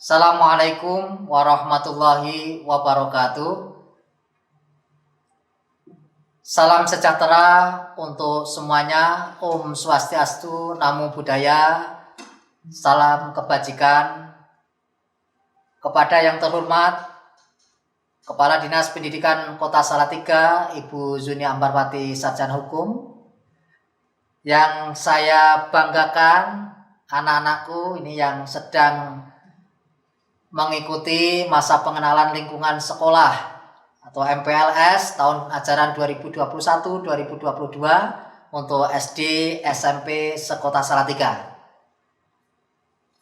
Assalamualaikum warahmatullahi wabarakatuh. Salam sejahtera untuk semuanya. Om Swastiastu, Namo Buddhaya. Salam kebajikan. Kepada yang terhormat Kepala Dinas Pendidikan Kota Salatiga, Ibu Zuni Ambarwati Sarjana Hukum. Yang saya banggakan, anak-anakku ini yang sedang mengikuti masa pengenalan lingkungan sekolah atau MPLS tahun ajaran 2021-2022 untuk SD, SMP sekota Salatiga.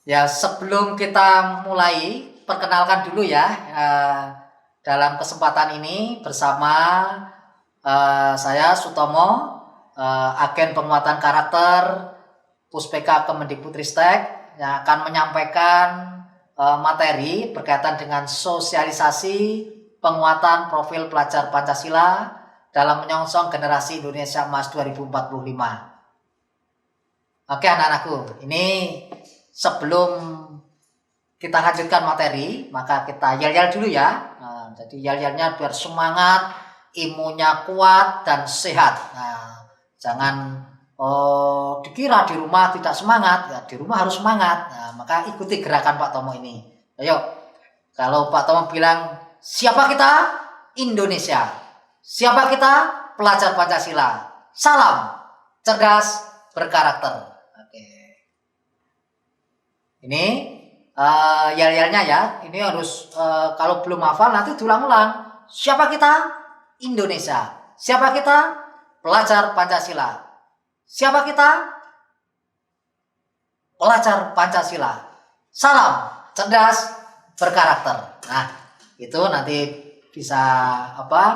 Ya, sebelum kita mulai, perkenalkan dulu ya, dalam kesempatan ini bersama saya Sutomo, agen penguatan karakter Puspeka Kemendikbudristek, yang akan menyampaikan materi berkaitan dengan sosialisasi penguatan profil pelajar Pancasila dalam menyongsong generasi Indonesia Emas 2045. Oke anak-anakku, ini sebelum kita lanjutkan materi, maka kita yel-yel dulu ya. Jadi yel-yelnya biar semangat, imunnya kuat dan sehat. Jangan dikira di rumah tidak semangat, ya di rumah harus semangat. Maka ikuti gerakan Pak Tomo ini. Ayo, kalau Pak Tomo bilang siapa kita? Indonesia. Siapa kita? Pelajar Pancasila. Salam cerdas berkarakter. Oke. Ini yel-yelnya ya. Ini harus kalau belum hafal nanti diulang-ulang. Siapa kita? Indonesia. Siapa kita? Pelajar Pancasila. Siapa kita? Pelajar Pancasila. Salam cerdas berkarakter. Nah, itu nanti bisa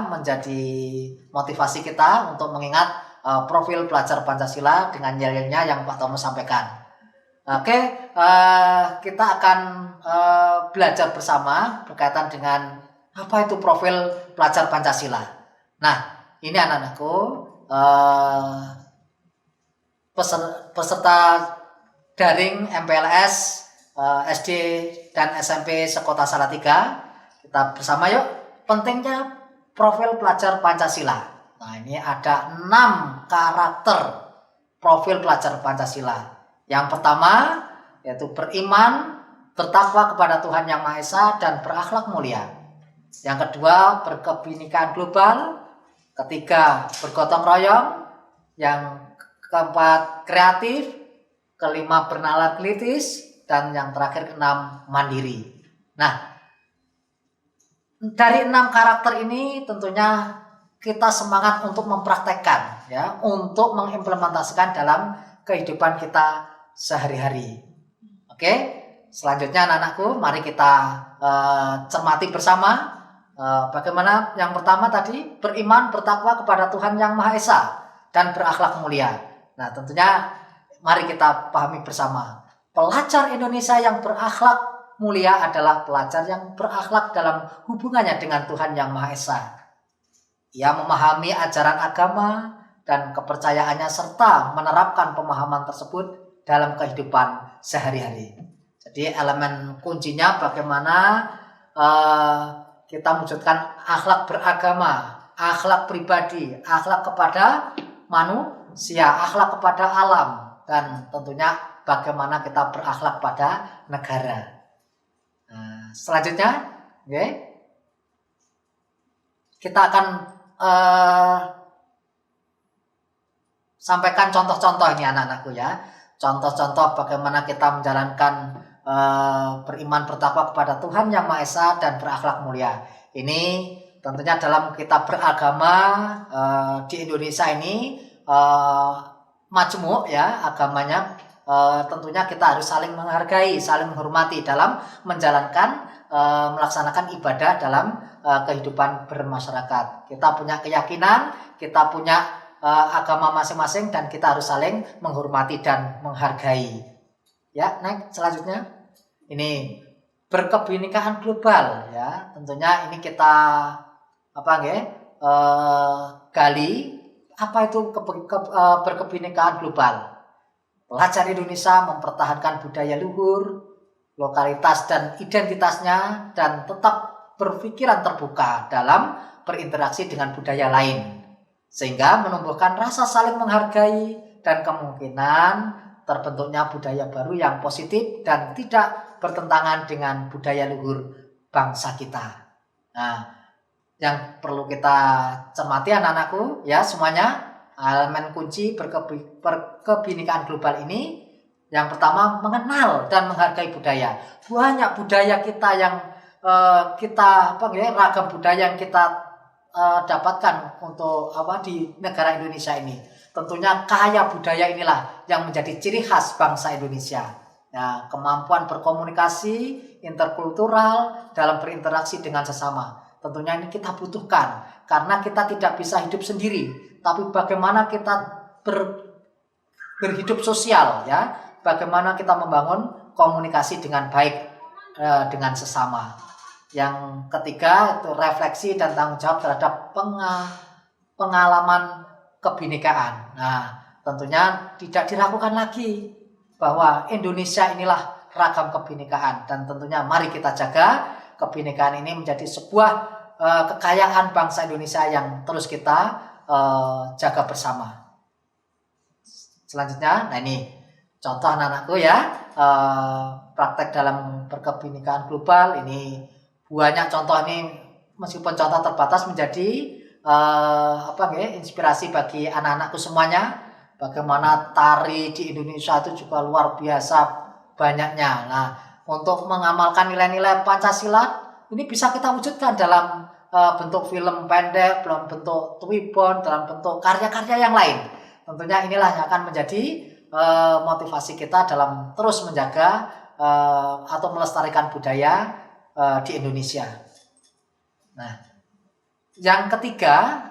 menjadi motivasi kita untuk mengingat profil pelajar Pancasila dengan yel-yelnya yang Pak Tomo sampaikan. Oke, kita akan belajar bersama berkaitan dengan apa itu profil pelajar Pancasila. Nah, ini anak-anakku, peserta daring MPLS SD dan SMP sekota Salatiga. Kita bersama yuk, pentingnya profil pelajar Pancasila. Nah, ini ada 6 karakter profil pelajar Pancasila. Yang pertama yaitu beriman, bertakwa kepada Tuhan Yang Maha Esa dan berakhlak mulia. Yang kedua berkebinekaan global. Ketiga bergotong royong. Yang keempat kreatif, kelima bernalar kritis, dan yang terakhir keenam mandiri. Nah, dari 6 karakter ini tentunya kita semangat untuk mempraktekkan ya, untuk mengimplementasikan dalam kehidupan kita sehari-hari. Oke, selanjutnya anak-anakku, mari kita cermati bersama bagaimana yang pertama tadi, beriman bertakwa kepada Tuhan Yang Maha Esa dan berakhlak mulia. Nah, tentunya mari kita pahami bersama. Pelajar Indonesia yang berakhlak mulia adalah pelajar yang berakhlak dalam hubungannya dengan Tuhan Yang Maha Esa. Ia memahami ajaran agama dan kepercayaannya serta menerapkan pemahaman tersebut dalam kehidupan sehari-hari. Jadi elemen kuncinya bagaimana kita mewujudkan akhlak beragama, akhlak pribadi, akhlak kepada manusia, akhlak kepada alam, dan tentunya bagaimana kita berakhlak pada negara. Nah, selanjutnya, kita akan sampaikan contoh-contoh ini anak-anakku ya. Contoh-contoh bagaimana kita menjalankan beriman bertakwa kepada Tuhan Yang Maha Esa dan berakhlak mulia. Ini tentunya dalam kita beragama di Indonesia ini majmuk ya agamanya, tentunya kita harus saling menghargai, saling menghormati dalam menjalankan melaksanakan ibadah dalam kehidupan bermasyarakat. Kita punya keyakinan, kita punya agama masing-masing, dan kita harus saling menghormati dan menghargai. Ya, next selanjutnya. Ini berkebinekaan global ya. Tentunya ini kita gali apa itu berkebinekaan global. Pelajar Indonesia mempertahankan budaya luhur, lokalitas dan identitasnya, dan tetap berpikiran terbuka dalam berinteraksi dengan budaya lain, sehingga menumbuhkan rasa saling menghargai dan kemungkinan terbentuknya budaya baru yang positif dan tidak bertentangan dengan budaya luhur bangsa kita. Nah, yang perlu kita cermati anak-anakku ya semuanya, elemen kunci berkebinekaan global ini yang pertama mengenal dan menghargai budaya. Banyak budaya kita yang ragam budaya yang kita dapatkan untuk di negara Indonesia ini. Tentunya kaya budaya inilah yang menjadi ciri khas bangsa Indonesia. Nah, kemampuan berkomunikasi interkultural dalam berinteraksi dengan sesama. Tentunya ini kita butuhkan karena kita tidak bisa hidup sendiri, tapi bagaimana kita berhidup sosial ya, bagaimana kita membangun komunikasi dengan baik dengan sesama. Yang ketiga itu refleksi dan tanggung jawab terhadap pengalaman kebinekaan. Nah, tentunya tidak diragukan lagi bahwa Indonesia inilah ragam kebinekaan, dan tentunya mari kita jaga kebinekaan ini menjadi sebuah kekayaan bangsa Indonesia yang terus kita jaga bersama. Selanjutnya, nah ini contoh anak-anakku ya, praktek dalam berkebinekaan global ini banyak contoh ini, meskipun contoh terbatas menjadi inspirasi bagi anak-anakku semuanya. Bagaimana tari di Indonesia itu juga luar biasa banyaknya. Nah, untuk mengamalkan nilai-nilai Pancasila ini bisa kita wujudkan dalam bentuk film pendek, dalam bentuk twibbon, dalam bentuk karya-karya yang lain. Tentunya inilah yang akan menjadi motivasi kita dalam terus menjaga atau melestarikan budaya di Indonesia. Nah, yang ketiga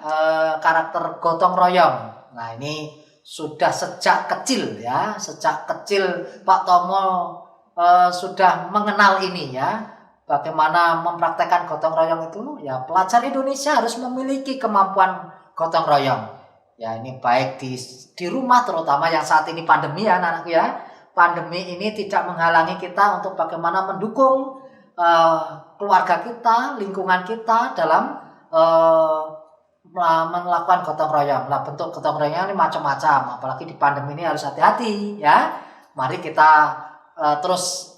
karakter gotong royong. Nah, ini sudah sejak kecil ya, sejak kecil Pak Tomo sudah mengenal ini ya, bagaimana mempraktekkan gotong royong itu ya. Pelajar Indonesia harus memiliki kemampuan gotong royong ya, ini baik di rumah, terutama yang saat ini pandemi ya anak-anakku ya. Pandemi ini tidak menghalangi kita untuk bagaimana mendukung keluarga kita, lingkungan kita dalam melakukan gotong royong. Nah, bentuk gotong royong ini macam-macam, apalagi di pandemi ini harus hati-hati ya. Mari kita terus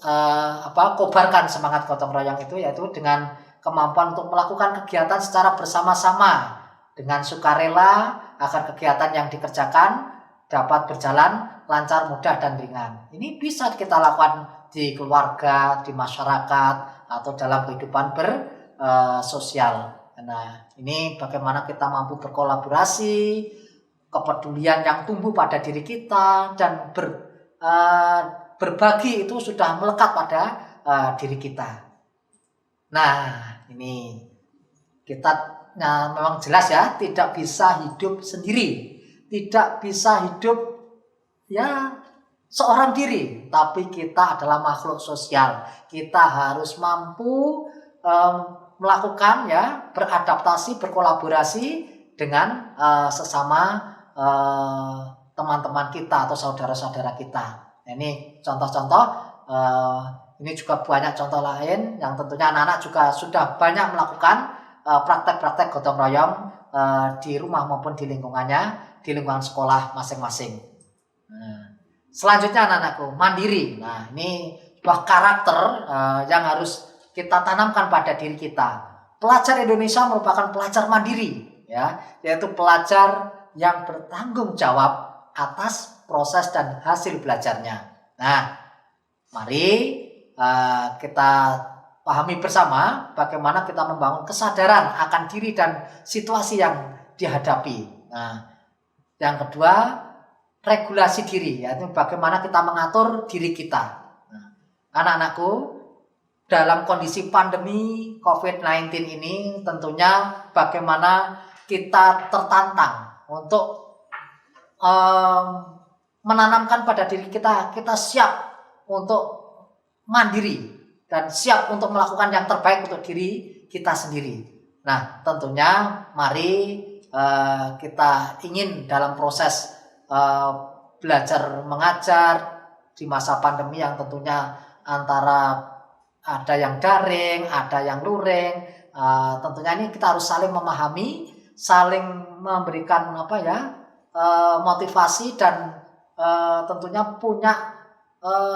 kobarkan semangat gotong royong itu, yaitu dengan kemampuan untuk melakukan kegiatan secara bersama-sama dengan sukarela agar kegiatan yang dikerjakan dapat berjalan lancar, mudah, dan ringan. Ini bisa kita lakukan di keluarga, di masyarakat, atau dalam kehidupan bersosial. Nah, ini bagaimana kita mampu berkolaborasi, kepedulian yang tumbuh pada diri kita, dan berbagi itu sudah melekat pada diri kita. Nah, ini kita memang jelas ya, tidak bisa hidup sendiri, tidak bisa hidup ya seorang diri, tapi kita adalah makhluk sosial. Kita harus mampu melakukan ya, beradaptasi, berkolaborasi dengan sesama teman-teman kita atau saudara-saudara kita. Nah, ini contoh-contoh, ini juga banyak contoh lain yang tentunya anak-anak juga sudah banyak melakukan praktek-praktek gotong royong di rumah maupun di lingkungannya, di lingkungan sekolah masing-masing. Nah, selanjutnya anak-anakku, mandiri. Nah, ini sebuah karakter yang harus kita tanamkan pada diri kita. Pelajar Indonesia merupakan pelajar mandiri ya, yaitu pelajar yang bertanggung jawab atas proses dan hasil belajarnya. Nah, mari kita pahami bersama bagaimana kita membangun kesadaran akan diri dan situasi yang dihadapi. Nah, yang kedua, regulasi diri, yaitu bagaimana kita mengatur diri kita. Nah, anak-anakku, dalam kondisi pandemi COVID-19 ini tentunya bagaimana kita tertantang untuk menanamkan pada diri kita, kita siap untuk mandiri dan siap untuk melakukan yang terbaik untuk diri kita sendiri. Nah, tentunya mari kita ingin dalam proses belajar mengajar di masa pandemi yang tentunya antara ada yang daring, ada yang luring. Tentunya ini kita harus saling memahami, saling memberikan motivasi dan tentunya punya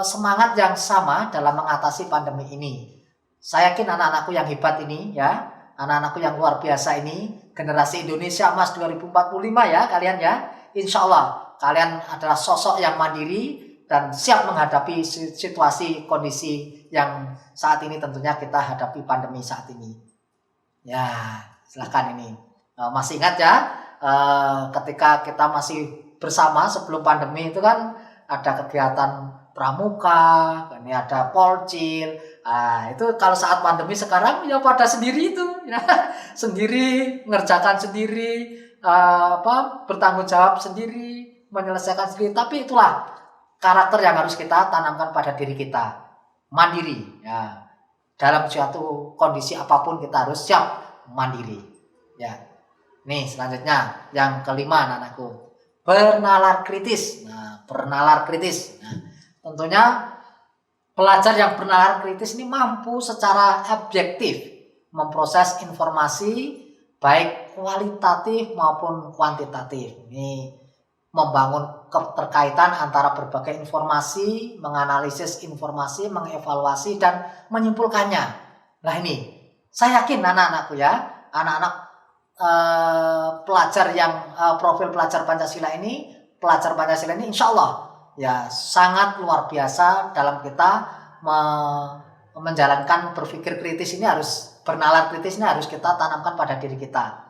semangat yang sama dalam mengatasi pandemi ini. Saya yakin anak-anakku yang hebat ini ya, anak-anakku yang luar biasa ini, generasi Indonesia Emas 2045 ya kalian ya. Insya Allah kalian adalah sosok yang mandiri dan siap menghadapi situasi kondisi yang saat ini tentunya kita hadapi pandemi saat ini. Ya, silahkan ini. Masih ingat ya, ketika kita masih bersama sebelum pandemi itu kan ada kegiatan pramuka, ini ada polcil. Itu kalau saat pandemi sekarang ya pada sendiri itu, ya. Sendiri, mengerjakan sendiri, bertanggung jawab sendiri, menyelesaikan sendiri. Tapi itulah karakter yang harus kita tanamkan pada diri kita, mandiri. Ya. Dalam suatu kondisi apapun kita harus siap mandiri. Ya. Nih selanjutnya yang kelima anak-anakku, bernalar kritis. Nah, bernalar kritis. Nah, tentunya pelajar yang bernalar kritis ini mampu secara objektif memproses informasi baik kualitatif maupun kuantitatif. Ini membangun keterkaitan antara berbagai informasi, menganalisis informasi, mengevaluasi dan menyimpulkannya. Nah ini, saya yakin anak-anakku ya, anak-anak pelajar yang profil pelajar Pancasila ini insya Allah ya sangat luar biasa dalam kita menjalankan berpikir kritis ini, harus bernalar kritis ini harus kita tanamkan pada diri kita.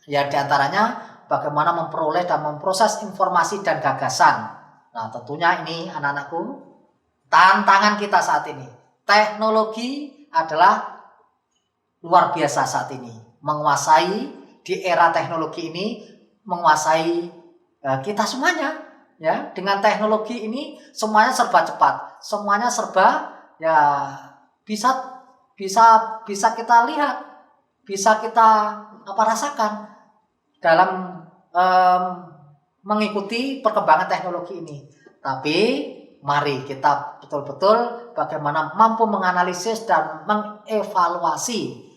Ya diantaranya bagaimana memperoleh dan memproses informasi dan gagasan. Nah tentunya ini anak-anakku tantangan kita saat ini. Teknologi adalah luar biasa saat ini, menguasai di era teknologi ini, menguasai kita semuanya ya. Dengan teknologi ini semuanya serba cepat, semuanya serba ya bisa kita lihat, bisa kita rasakan dalam mengikuti perkembangan teknologi ini. Tapi mari kita betul-betul bagaimana mampu menganalisis dan mengevaluasi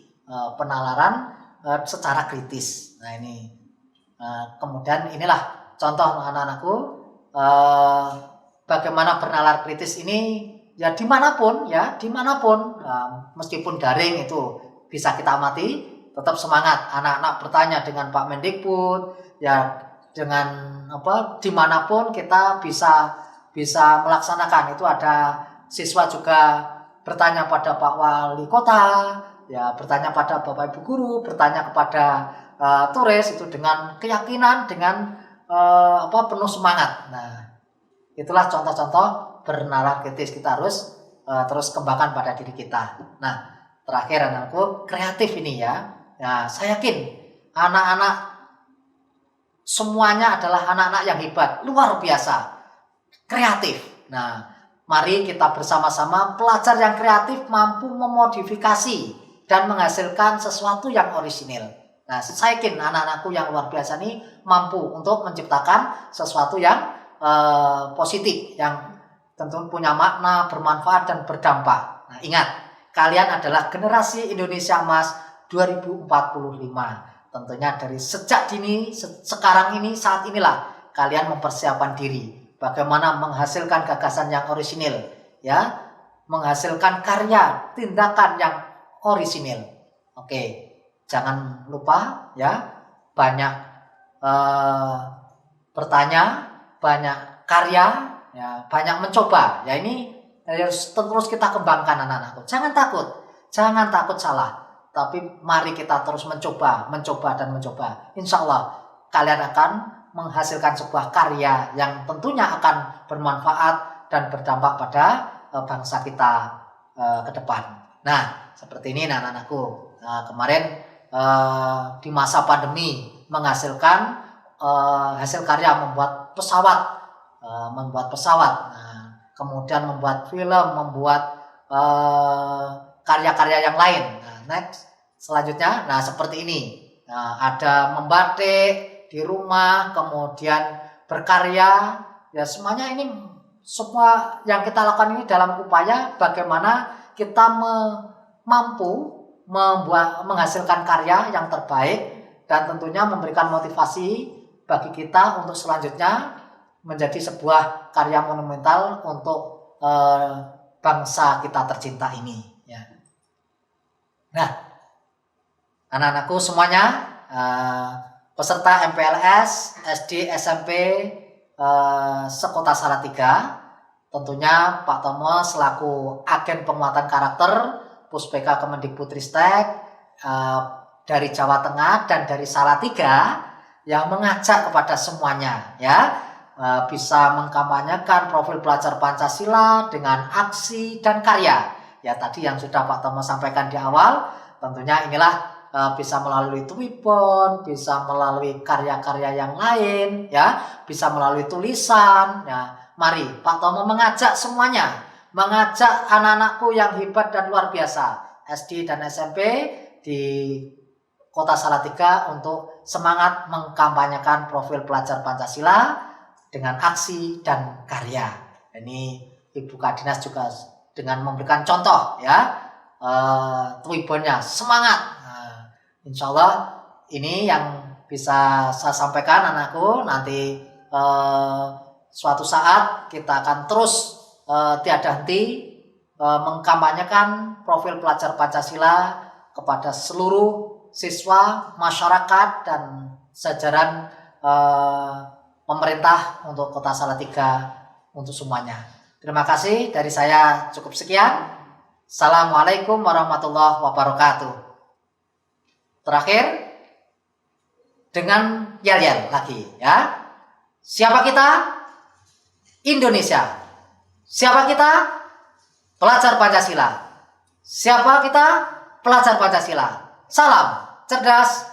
penalaran secara kritis. Nah ini kemudian inilah contoh anak-anakku bagaimana bernalar kritis ini ya dimanapun meskipun daring itu bisa kita amati, tetap semangat anak-anak bertanya dengan Pak Mendikbud ya, dengan dimanapun kita bisa melaksanakan itu. Ada siswa juga bertanya pada Pak Wali Kota ya, bertanya pada Bapak Ibu Guru, bertanya kepada turis itu dengan keyakinan, dengan penuh semangat. Nah, itulah contoh-contoh bernalar kritis kita harus terus kembangkan pada diri kita. Nah, terakhir anakku, kreatif ini ya. Nah, saya yakin anak-anak semuanya adalah anak-anak yang hebat, luar biasa, kreatif. Nah, mari kita bersama-sama pelajar yang kreatif mampu memodifikasi dan menghasilkan sesuatu yang orisinil. Nah, saya yakin anak-anakku yang luar biasa ini mampu untuk menciptakan sesuatu yang positif, yang tentu punya makna, bermanfaat dan berdampak. Nah, ingat, kalian adalah generasi Indonesia Emas 2045. Tentunya dari sejak dini, sekarang ini, saat inilah kalian mempersiapkan diri bagaimana menghasilkan gagasan yang orisinil, ya, menghasilkan karya, tindakan yang orisinil. Oke, jangan lupa ya, banyak bertanya, banyak karya, ya, banyak mencoba. Ya ini harus terus kita kembangkan anak-anakku. Jangan takut salah. Tapi mari kita terus mencoba dan mencoba. Insya Allah kalian akan menghasilkan sebuah karya yang tentunya akan bermanfaat dan berdampak pada bangsa kita ke depan. Nah, seperti ini anak-anakku. Kemarin di masa pandemi menghasilkan hasil karya membuat pesawat. Nah, kemudian membuat film, membuat karya-karya yang lain. Nah, next selanjutnya, nah seperti ini. Nah, ada membatik di rumah, kemudian berkarya, ya semuanya ini semua yang kita lakukan ini dalam upaya bagaimana kita mampu menghasilkan karya yang terbaik dan tentunya memberikan motivasi bagi kita untuk selanjutnya menjadi sebuah karya monumental untuk bangsa kita tercinta ini. Ya. Nah, anak-anakku semuanya, peserta MPLS SD SMP sekota Salatiga, tentunya Pak Tomo selaku agen penguatan karakter Puspeka Kemendikbudristek dari Jawa Tengah dan dari Salatiga yang mengajak kepada semuanya ya bisa mengkampanyekan profil pelajar Pancasila dengan aksi dan karya. Ya tadi yang sudah Pak Tomo sampaikan di awal, tentunya inilah bisa melalui Twibbon, bisa melalui karya-karya yang lain, ya, bisa melalui tulisan. Ya, mari Pak Tomo mengajak semuanya, mengajak anak-anakku yang hebat dan luar biasa, SD dan SMP di Kota Salatiga untuk semangat mengkampanyekan profil pelajar Pancasila dengan aksi dan karya. Ini Ibu Kadinas juga dengan memberikan contoh, ya, Twibbonnya semangat. Insya Allah ini yang bisa saya sampaikan anakku. Nanti suatu saat kita akan terus tiada henti mengkampanyekan profil pelajar Pancasila kepada seluruh siswa, masyarakat, dan jajaran pemerintah untuk Kota Salatiga untuk semuanya. Terima kasih, dari saya cukup sekian. Assalamualaikum warahmatullahi wabarakatuh. Terakhir dengan yel-yel lagi, ya. Siapa kita? Indonesia. Siapa kita? Pelajar Pancasila. Siapa kita? Pelajar Pancasila. Salam cerdas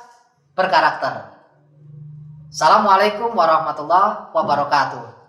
berkarakter. Assalamualaikum warahmatullahi wabarakatuh.